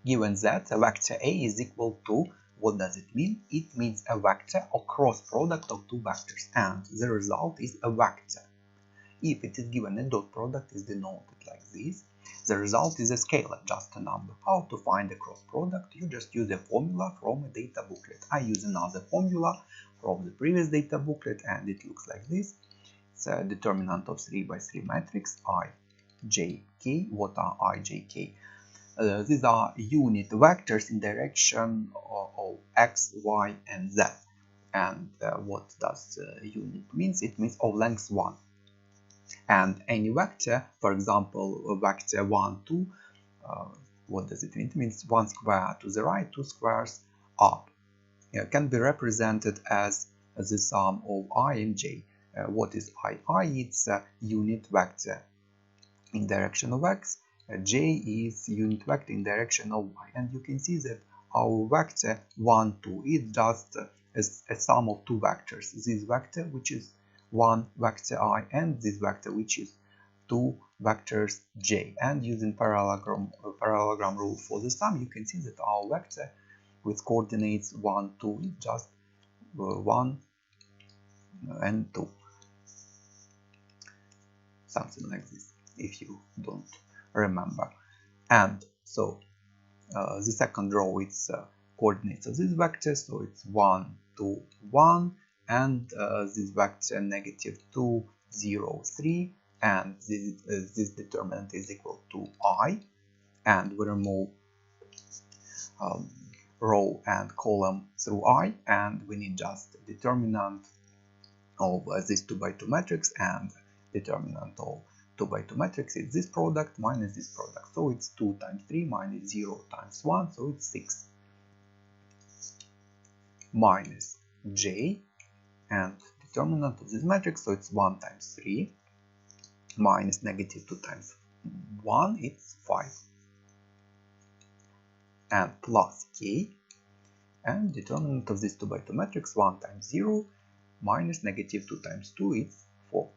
Given that a vector A is equal to, what does it mean? It means a vector or cross product of two vectors, and the result is a vector. If it is given a dot product is denoted like this, the result is a scalar, just a number. How to find a cross product? You just use a formula from a data booklet. I use another formula from the previous data booklet, and it looks like this. It's a determinant of 3 by 3 matrix I, J, K. What are I, J, K? These are unit vectors in direction of x, y, and z. And what does unit means? It means of length 1. And any vector, for example, vector 1, 2, what does it mean? It means 1 square to the right, 2 squares up. Can be represented as the sum of I and j. What is I? I is a unit vector in direction of x. J is unit vector in direction of y. And you can see that our vector 1, 2 is just a sum of two vectors. This vector, which is one vector I, and this vector, which is two vectors j. And using parallelogram rule for the sum, you can see that our vector with coordinates 1, 2 is just 1 and 2. Something like this, if you don't remember. And so the second row is coordinates of this vector, so it's 1, 2, 1, and this vector negative 2, 0, 3, and this determinant is equal to I, and we remove row and column through I, and we need just determinant of this 2 by 2 matrix, and determinant of 2 by 2 matrix is this product minus this product. So it's 2 times 3 minus 0 times 1, so it's 6 minus j, and determinant of this matrix, so it's 1 times 3 minus negative 2 times 1, it's 5, and plus k, and determinant of this 2 by 2 matrix, 1 times 0 minus negative 2 times 2, it's 4.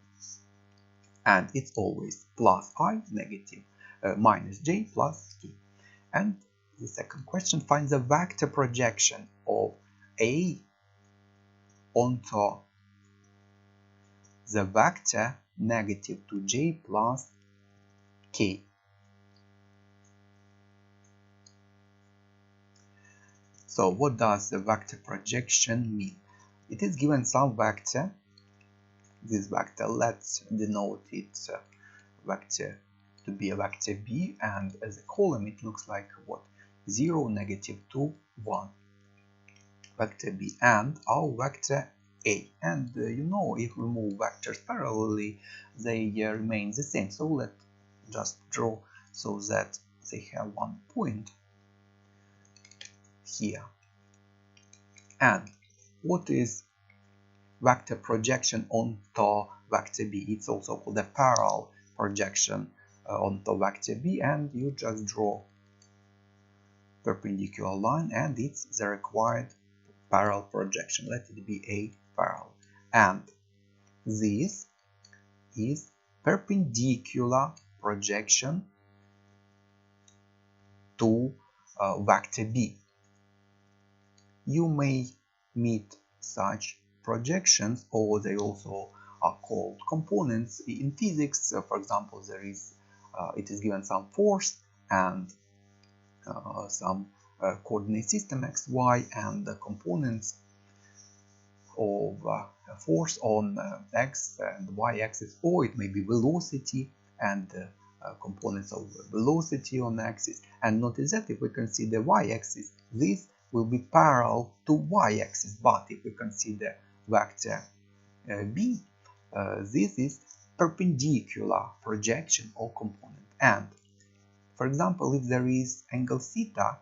And it's always plus I, negative minus j plus k. And the second question, finds a vector projection of A onto the vector negative 2j plus k. So what does the vector projection mean? It is given some vector. This vector, let's denote its vector to be a vector b, and as a column it looks like what? 0, negative 2, 1. Vector b, and our vector a. And you know, if we move vectors parallelly, they remain the same. So let's just draw so that they have one point here. And what is vector projection onto vector b? It's also called a parallel projection onto vector b, and you just draw perpendicular line, and it's the required parallel projection. Let it be a parallel, and this is perpendicular projection to vector b. You may meet such projections, or they also are called components in physics. For example, there is it is given some force and some coordinate system x, y, and the components of force on x and y axis, or it may be velocity and components of velocity on axis. And notice that if we consider y axis, this will be parallel to y axis, but if we consider vector b, this is perpendicular projection or component. And for example, if there is angle theta,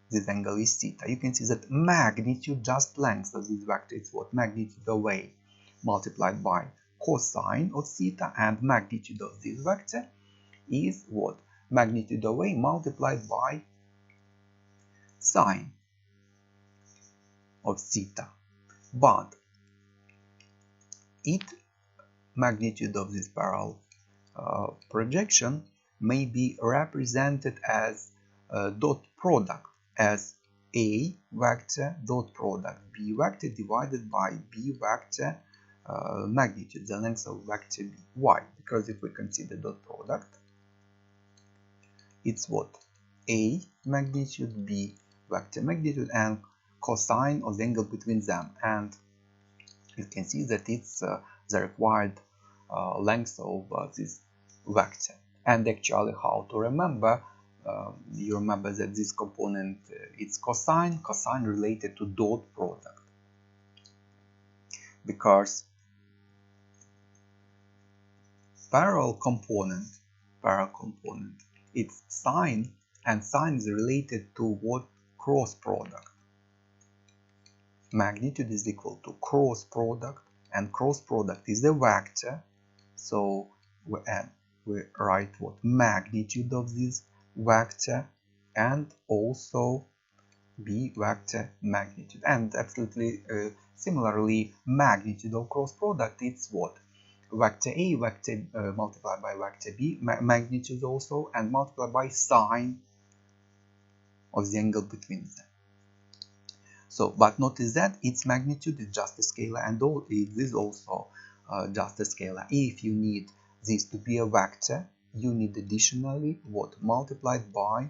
this angle is theta, you can see that magnitude, just length of this vector, is what? Magnitude of A multiplied by cosine of theta, and magnitude of this vector is what? Magnitude of A multiplied by sine of theta. But magnitude of this parallel projection may be represented as dot product as A vector dot product B vector divided by B vector magnitude, the length of vector B. Why? Because if we consider dot product, it's what? A magnitude, B vector magnitude, and cosine of the angle between them. And you can see that it's the required length of this vector. And actually, how to remember? You remember that this component is cosine related to dot product, because parallel component it's sine, and sine is related to what? Cross product. Magnitude is equal to cross product, and cross product is a vector, so we write what? Magnitude of this vector, and also B vector magnitude. And absolutely similarly, magnitude of cross product, it's what? Vector A vector multiplied by vector B magnitude also, and multiplied by sine of the angle between them. So, but notice that its magnitude is just a scalar, and it is also just a scalar. If you need this to be a vector, you need additionally what? Multiplied by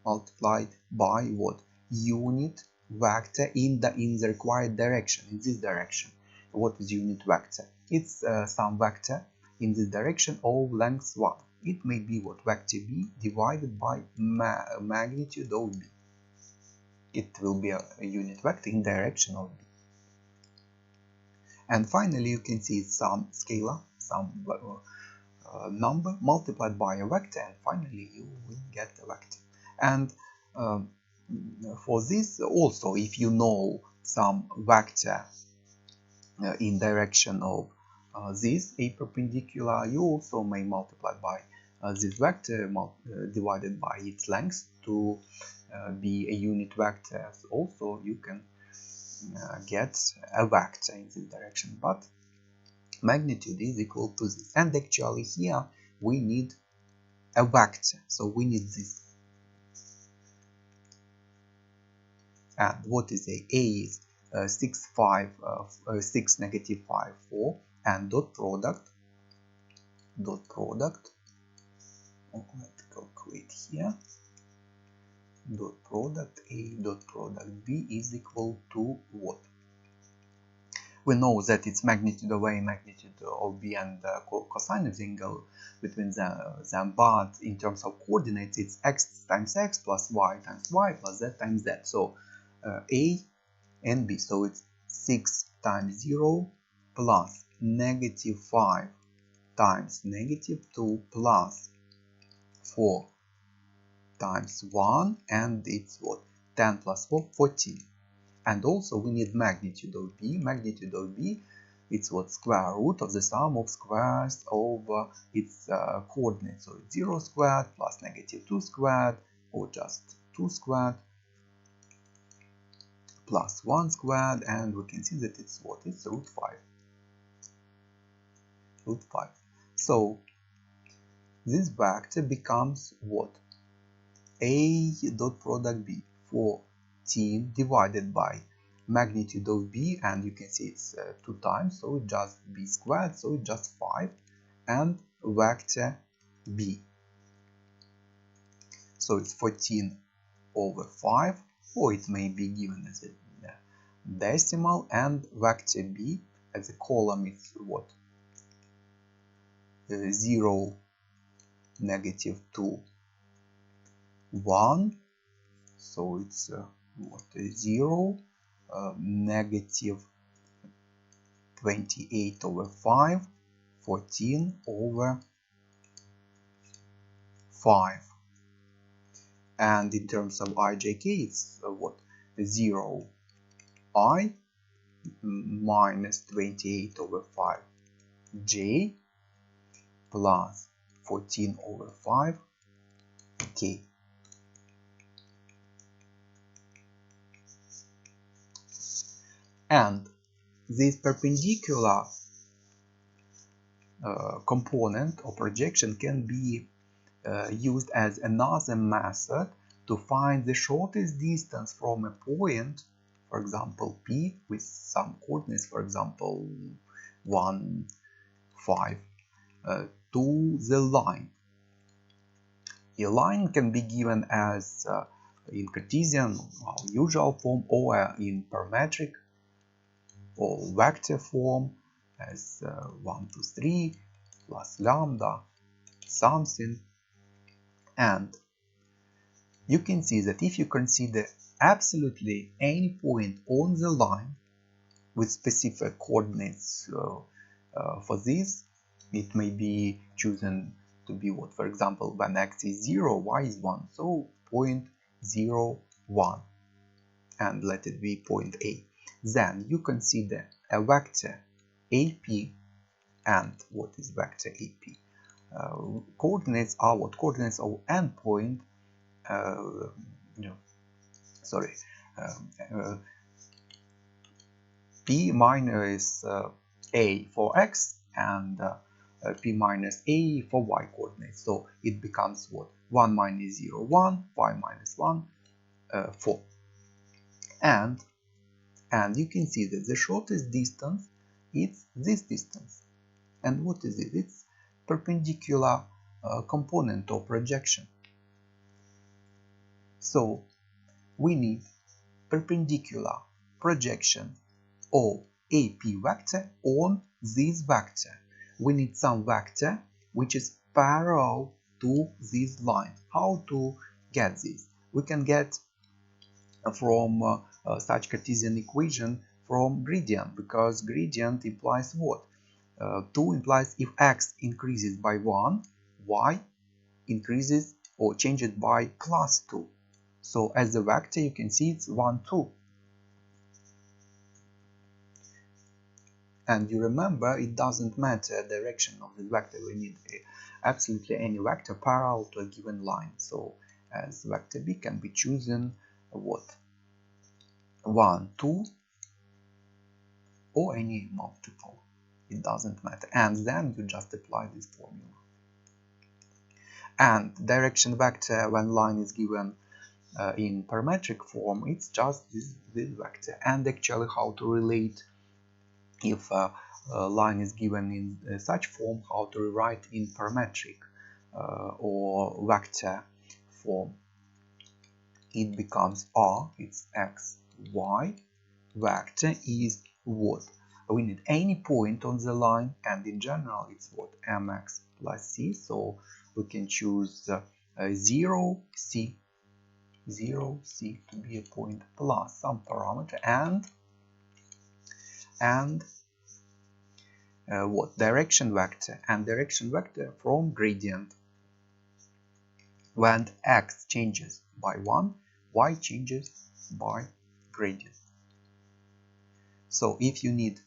what? Unit vector in the required direction, in this direction. What is unit vector? It's some vector in this direction of length 1. It may be what? Vector B divided by magnitude of B. It will be a unit vector in direction of B. And finally, you can see some scalar, some number multiplied by a vector, and finally you will get a vector. And for this also, if you know some vector in direction of this A perpendicular, you also may multiply by this vector divided by its length to be a unit vector. Also you can get a vector in this direction, but magnitude is equal to this. And actually here we need a vector, so we need this. And what is A? A is 6, 5, 6, negative 5, 4, and dot product, let's calculate here, dot product A dot product B is equal to what? We know that it's magnitude of A, magnitude of B, and cosine of the angle between them, but in terms of coordinates, it's x times x plus y times y plus z times z. So A and B, so it's 6 times 0 plus negative 5 times negative 2 plus 4 times 1, and it's what? 10 plus 4, 14. And also we need magnitude of B. Magnitude of B, it's what? Square root of the sum of squares over its coordinates. So it's 0 squared plus negative 2 squared, or just 2 squared, plus 1 squared, and we can see that it's what? It's root 5. Root 5. So this vector becomes what? A dot product B, 14 divided by magnitude of B, and you can see it's 2 times, so it just B squared, so it's just 5, and vector B. So it's 14 over 5, or it may be given as a decimal, and vector B as a column is what? 0, negative 2, 1, so it's what? 0, negative 28 over 5, 14 over 5. And in terms of ijk, it's what? 0 I minus 28 over 5 j plus 14 over 5 k. And this perpendicular component or projection can be used as another method to find the shortest distance from a point, for example P, with some coordinates, for example 1, 5, to the line. A line can be given as in Cartesian usual form, or in parametric or vector form as 1, 2, 3 plus lambda something. And you can see that if you consider absolutely any point on the line with specific coordinates for this, it may be chosen to be what, for example, when x is 0, y is 1, so point 0, 1, and let it be point A. Then you consider a vector AP, and what is vector AP? Coordinates are what? Coordinates of endpoint, P minus A for x and P minus A for y coordinates. So it becomes what? 1 minus 0, 1, 5 minus 1, 4. And you can see that the shortest distance is this distance. And what is it? It's perpendicular component of projection. So we need perpendicular projection of AP vector on this vector. We need some vector which is parallel to this line. How to get this? We can get from such Cartesian equation from gradient, because gradient implies what? 2 implies if x increases by 1, y increases or changes by plus 2. So as a vector you can see it's 1, 2. And you remember, it doesn't matter direction of the vector, we need absolutely any vector parallel to a given line. So as vector B can be chosen what? 1, 2, or any multiple, it doesn't matter. And then you just apply this formula. And direction vector when line is given in parametric form, it's just this vector. And actually how to relate if a line is given in such form, how to rewrite in parametric or vector form. It becomes R, it's x, y, vector is what? We need any point on the line, and in general it's what? Mx plus c, so we can choose 0, c, 0, c to be a point plus some parameter, and what? Direction vector, and direction vector from gradient. When x changes by 1, y changes by gradient. So if you need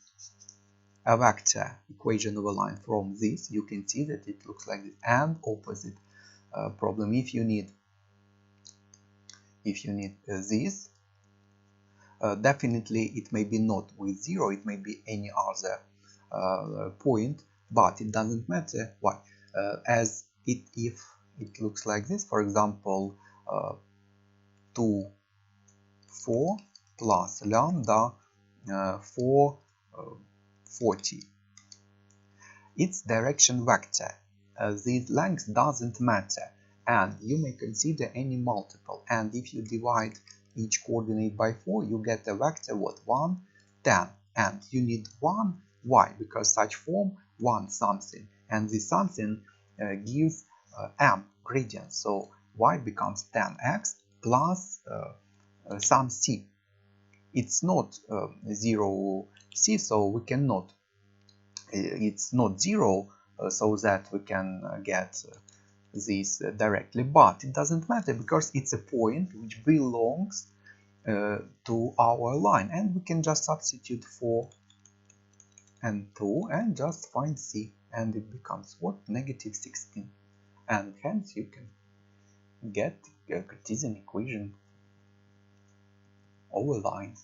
a vector equation of a line from this, you can see that it looks like this. And opposite problem, if you need this, definitely it may be not with 0, it may be any other point, but it doesn't matter. Why? As if it looks like this, for example 2, 4 plus lambda 4, 40. Its direction vector. This length doesn't matter, and you may consider any multiple. And if you divide each coordinate by 4, you get a vector what? 1, 10. And you need 1, why? Because such form 1 something, and this something gives m gradient. So y becomes 10x plus some c. It's not 0 c, so we cannot, it's not 0, so that we can get this directly, but it doesn't matter because it's a point which belongs to our line, and we can just substitute 4 and 2 and just find c, and it becomes what? -16, and hence you can get a Cartesian equation of a line.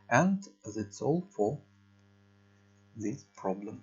And that's all for this problem.